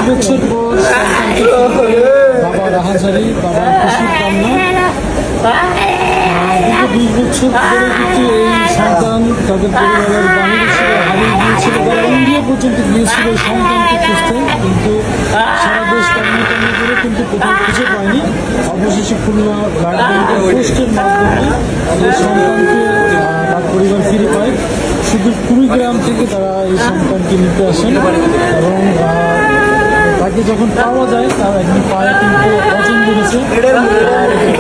বছর পর বাবা রাহাজারি, বাবার খুশির কান্না। 20 বছর ধরে কিন্তু এই সন্তান তাদের পরিবারের বাহিরে ছিল, হারিয়ে গিয়েছিল, তারা ইন্ডিয়া পর্যন্ত গিয়েছিল এই সন্তানকে খুঁজতে, কিন্তু সারা দেশ কান্না করে কিন্তু কোথাও খুঁজে পায়নি। অবশেষে খুলনা ব্লাড ব্যাংকের পোস্টের মাধ্যমে এই সন্তানকে তার পরিবার ফিরে পায়। শুধু কুড়িগ্রাম থেকে তারা এই সন্তানকে নিতে আসেন এবং তাকে যখন পাওয়া যায় তার একদিন পায়ে কিন্তু পছন্দ করেছে,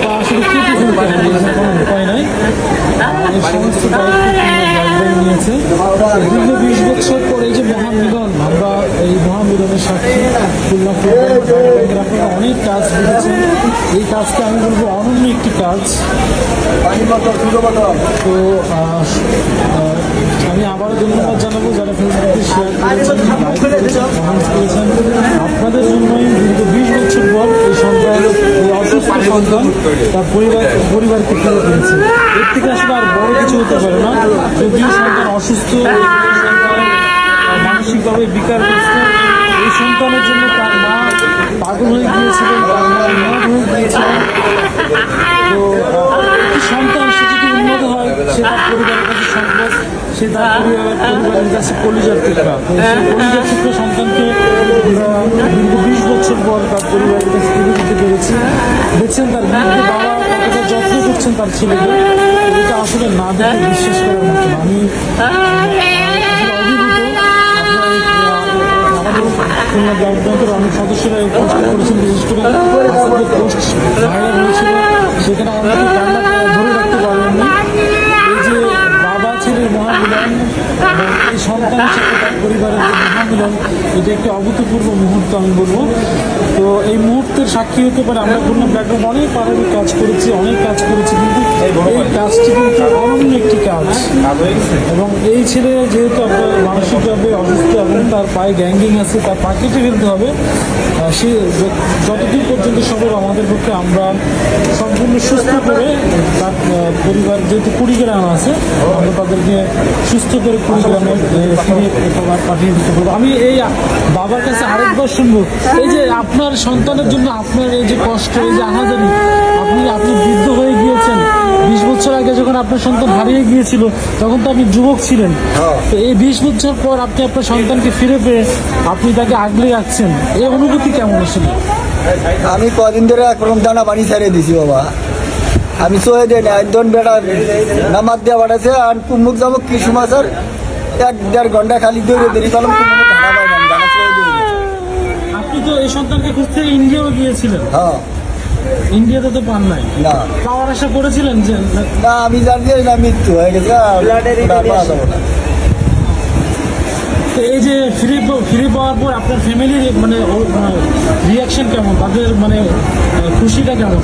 পা আসলে কেটে ফেলতে হবে, কোনো উপায় নাই। এই সমস্ত দায়িত্ব নিয়েছে। দীর্ঘ 20 বছর পরে এই যে মহামিলন, আমরা এই মহামিলনের সাক্ষী খুলনা ব্যাংকের আপনারা অনেক কাজ করেছেন। এই কাজটা আমি বলবো অনন্য একটি কাজ। তো আমি আবারও ধন্যবাদ জানাবো যারা ফেসবুকে শেয়ার করেছেন, কমেন্টস করেছেন। আপনাদের জন্যই দীর্ঘ 20 বছর পর এই সন্তান, এই অসুস্থ সন্তান তার পরিবারকে ফেলে ফেলেছে। এর থেকে আসলে আর বড় কিছু হতে পারে না। যদিও সন্তান অসুস্থ, মানসিকভাবে বিকারগ্রস্ত, এই সন্তানের জন্য তার মা পাগল হয়ে গিয়েছিলেন, তার মা উন্নত হয়ে গিয়েছিলেন। তো সন্তান সে যদি উন্নত হয়, সে তার পরিবারের কাছে সম্পদ, সে তার পরিবারের কাছে কলিজার টুকরা। তো সেই কলিজার টুকরা সন্তানকে দীর্ঘ 20 বছর পর তার পরিবারের কাছে তুলে দিতে পেরেছি। দেখছেন তার বৃদ্ধ বাবা কতটা যত্ন করছেন তার ছেলেকে, এটা আসলে না দেখে বিশ্বাস করার মতো। আমি খুলনা ব্লাড ব্যাংকের অনেক সদস্যরা এই পোস্ট করেছেন, বিশেষ করে পোস্ট ভাইরাল হয়েছিল, সেখানে অনেকে কান্না ধরে রাখতে পারেননি। এই যে বাবা ছেলের মহামিলন এবং এই সন্তানের সাথে তার পরিবারের যে মহামিলন, এটা একটি অভূতপূর্ব মুহূর্ত আমি বলবো। তো এই মুহূর্তের সাক্ষী হতে পারে আমরা খুলনা ব্লাড ব্যাংক অনেক পাড়াবে কাজ করেছি, কিন্তু এই কাজটি কিন্তু অনন্য একটি কাজ। এবং এই ছেলে যেহেতু আপনার মানসিকভাবে অসুস্থ এবং তার পায়ে গ্যাঙ্গিং আছে, তার পা কেটে ফেলতে হবে। সে যতদূর পর্যন্ত সম্ভব আমাদের পক্ষে আমরা সম্পূর্ণ সুস্থ করে তার পরিবার, যেহেতু কুড়িগ্রাম আছে, আমরা তাদেরকে সুস্থ করে কুড়িগ্রামে ফিরে পাঠিয়ে দিতে পারবো। আমি এই বাবার কাছে আরেকবার শুনবো, এই যে আপনার সন্তানের জন্য আপনার এই যে কষ্ট, এই যে আহাজারি, আপনি বৃদ্ধ হয়ে গিয়েছেন। 20 বছর আগে যখন আপনার সন্তান হারিয়ে গিয়েছিল তখন তো আপনি যুবক ছিলেন। তো এই 20 বছর পর আপনি আপনার সন্তানকে ফিরে পেয়ে আপনি তাকে আগলে রাখছেন, এই অনুভূতি কেমন আসলে? আমি কদিন ধরে একরকম দানা পানি ছাড়িয়ে দিছি বাবা। আমি চলে যাই না, একজন বেটা নামাজ দেওয়া বাড়াছে আর কুমুক যাবো কিছু মাসের 1-1.5 ঘন্টা খালি দৌড়ে দেরি করলাম। আপনি তো এই সন্তানকে খুঁজতে ইন্ডিয়াও গিয়েছিলেন। হ্যাঁ, ইন্ডিয়াতে তো পান নাই, না পাওয়ার আশা করেছিলেন যে না, আমি জানি না মৃত্যু হয়ে গেছে। এই যে ফিরে পাওয়ার পর আপনার ফ্যামিলির মানে রিয়াকশন কেমন, তাদের মানে খুশিটা কেমন?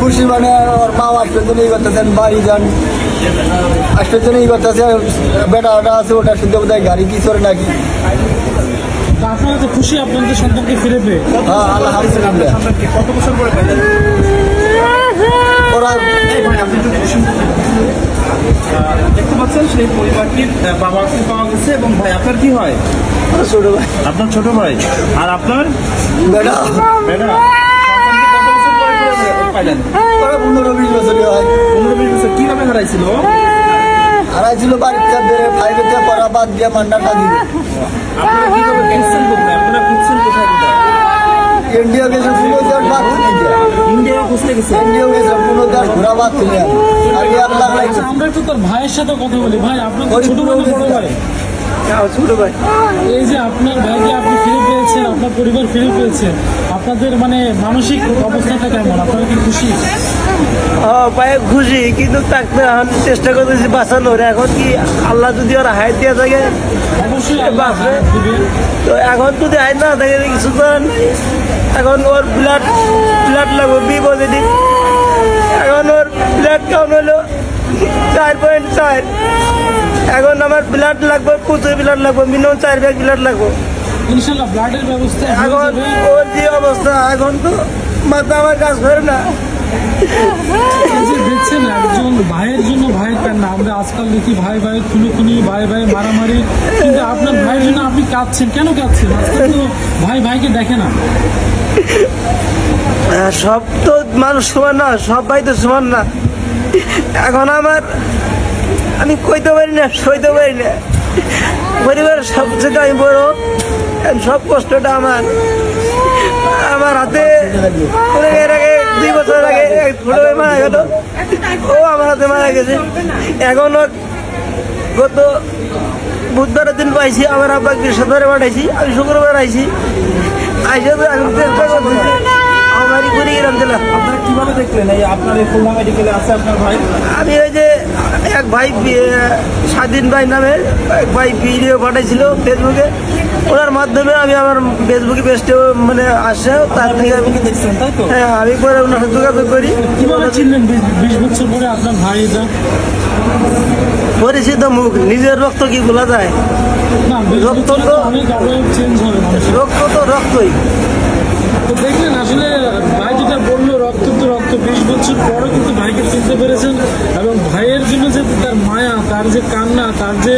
খুশি মানে ওর মা আসলে এই করতেছেন, বাড়ি যান আসলে এই করতেছে, বেটা ওটা আছে ওটা শুনতে বোধ হয় গাড়ি কি করে নাকি। আপনারা তো খুশি আপনাদের সন্তানকে ফিরে পেয়ে? হ্যাঁ, আলহামদুলিল্লাহ। কত বছর পরে পেলেন? দেখতে পাচ্ছেন সেই পরিবারটির বাবাকে পাওয়া গেছে। এবং ভাই আপনার কি হয়? ছোট ভাই। আপনার ছোট ভাই। আর আপনার বেটা? বেটা। কত বছর পরে পাইলেন? 15-20 বছর হয়। 15-20 বছর। কিভাবে হারাইছিল? হারাইছিল বাড়ির ধরে ফাইভেতে পড়া বাদ দিয়ে মান্ডাটা দিল। আপনারা কিভাবে খুঁজছেন কোথায়? আপনারা খুঁজছেন কোথায় কোথায়? ইন্ডিয়া গেছে, পুরো দেশ বাদ থেকে ইন্ডিয়া খুঁজতে গেছে। ইন্ডিয়া গেছে, পুরো দেশ ঘোরা বাদ থেকে আগে আল্লাহ। আমরা একটু তার ভাইয়ের সাথে কথা বলি। ভাই, আপনার ছোট ভাই না বড় ভাই? ছোট ভাই। এই যে আপনার ভাইকে আপনি ফিরে পেয়েছেন, আপনার পরিবার ফিরে পেয়েছে, আপনাদের মানে মানসিক অবস্থাটা কেমন? আপনারা কি খুশি? পায়ে খুশি, কিন্তু তাকে এখন চেষ্টা করতেছি বাঁচানোর। এখন কি আল্লাহ যদি ওরা হাইট দিয়ে থাকে অবশ্যই বাঁচবে। তো এখন যদি হাইট না থাকে কিছু করার নেই। এখন ওর ব্লাড লাগবে বি পজিটিভ। এখন ওর ব্লাড কাউন্ট হলো 4.4। এখন আমার ব্লাড লাগবে, প্রচুর ব্লাড লাগবে, মিনিমাম 4 ব্যাগ ব্লাড লাগবে ইনশাআল্লাহ। ব্লাডের ব্যবস্থা এখন ওর যে অবস্থা, এখন তো মাথা আমার কাজ করে না। এই যে দেখছেন একজন ভাইয়ের জন্য ভাইয়ের কান্না, আমরা আজকাল দেখি ভাই ভাই খুনি ভাই ভাই মারামারি, কিন্তু আপনার ভাইয়ের জন্য আপনি কাঁদছেন, কেন কাঁদছেন? আজকাল তো ভাই ভাইকে দেখে না। সব তো মানুষ সমান না, সব ভাই তো সমান না। এখন আমি কইতে পারি না, সইতে পারি না। পরিবারের সবচেয়ে আমি বড়, সব কষ্টটা আমার হাতে। এর আগে 2 বছর আগে ছোট ভাই মারা গেল, ও আমার হাতে মারা গেছে। এখন গত বুধবারের দিন পাইছি, আমার আব্বাকে বৃহস্পতিবারে পাঠাইছি, আমি শুক্রবার আইছি। আইসে তো এখন চেষ্টা করতেছি আমারই করে গেলাম দিলাম। আপনারা কিভাবে দেখলেন এই আপনার এই খুলনা মেডিকেলে আছে আপনার ভাই? আমি ওই যে এক ভাই স্বাধীন ভাই নামে এক ভাই ভিডিও পাঠাইছিল ফেসবুকে, ওনার মাধ্যমে আমি আমার ফেসবুকে পেজটা মানে আসে, তার থেকে আমি দেখছেন তাই তো? হ্যাঁ আমি পরে ওনার সাথে যোগাযোগ করি। কিভাবে চিনলেন 20 বছর পরে আপনার ভাই এটা? পরিচিত মুখ, নিজের রক্ত কি ভোলা যায়? না, 20 রক্ত বছরে তো তো অনেক অবয়ব চেঞ্জ হবে মানুষের। রক্ত তো রক্তই। তো দেখলেন আসলে ভাই যেটা বললো, রক্ত তো রক্ত। 20 বছর পরও কিন্তু ভাইকে চিনতে পেরেছেন, এবং ভাইয়ের জন্য যে তার মায়া, তার যে কান্না, তার যে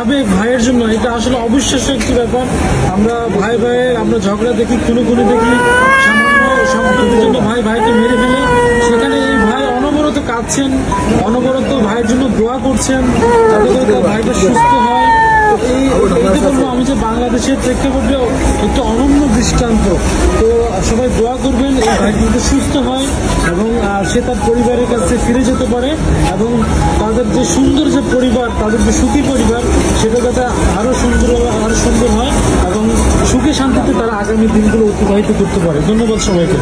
আবেগ ভাইয়ের জন্য, এটা আসলে অবিশ্বাস্য একটি ব্যাপার। আমরা আমরা ঝগড়া দেখি, খুনি দেখি, সামান্য সম্পত্তির জন্য ভাই ভাইকে মেরে ফেলে। সেখানে এই ভাই অনবরত কাঁদছেন, অনবরত ভাইয়ের জন্য দোয়া করছেন যাতে করে তার ভাইটা সুস্থ হয়। এইটা বলবো আমি যে বাংলাদেশের প্রেক্ষাপটে একটু অনন্য দৃষ্টান্ত। তো সবাই দোয়া করবেন এই ভাই কিন্তু সুস্থ হয় এবং সে তার পরিবারের কাছে ফিরে যেতে পারে, এবং তাদের যে সুন্দর যে পরিবার, তাদের যে সুখী পরিবার, সেটা যাতে আরো সুন্দর হয় এবং সুখে শান্তিতে তারা আগামী দিনগুলো অতিবাহিত করতে পারে। ধন্যবাদ সবাইকে।